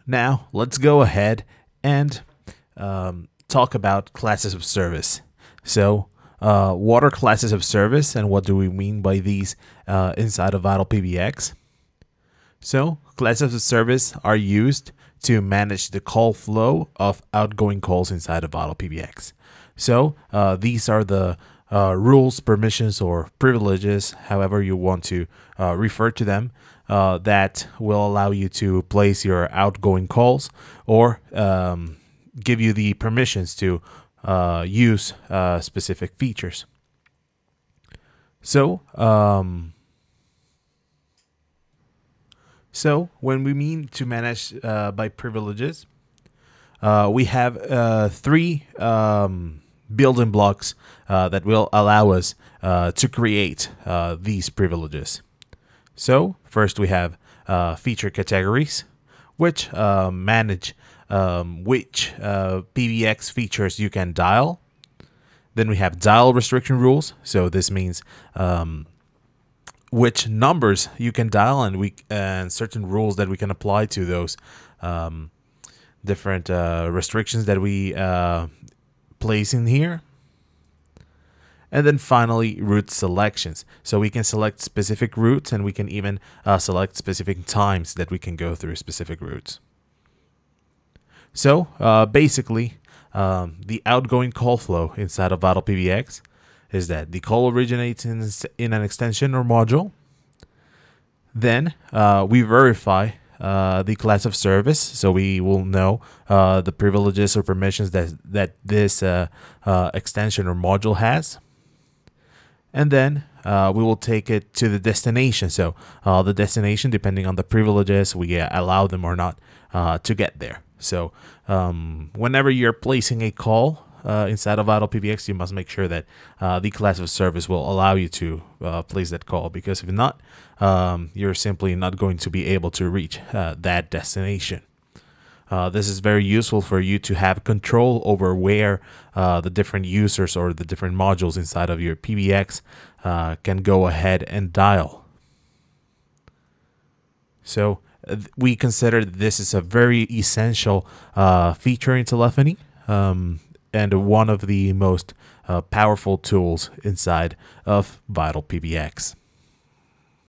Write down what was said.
Now let's go ahead and talk about classes of service. So what are classes of service and what do we mean by these inside of VitalPBX? So classes of service are used to manage the call flow of outgoing calls inside of VitalPBX. So these are the rules, permissions, or privileges, however you want to refer to them, that will allow you to place your outgoing calls or give you the permissions to use specific features. So when we mean to manage by privileges, we have three building blocks that will allow us to create these privileges. So first we have feature categories, which manage which PBX features you can dial. Then we have dial restriction rules. So this means which numbers you can dial, and certain rules that we can apply to those different restrictions that we place in here. And then finally, route selections. So we can select specific routes, and we can even select specific times that we can go through specific routes. So basically, the outgoing call flow inside of VitalPBX is that the call originates in an extension or module. Then we verify the class of service, so we will know the privileges or permissions that this extension or module has. And then we will take it to the destination. So the destination, depending on the privileges, we allow them or not to get there. So whenever you're placing a call inside of VitalPBX, you must make sure that the class of service will allow you to place that call, because if not, you're simply not going to be able to reach that destination. This is very useful for you to have control over where the different users or the different modules inside of your PBX can go ahead and dial. So we consider this is a very essential feature in telephony, and one of the most powerful tools inside of VitalPBX.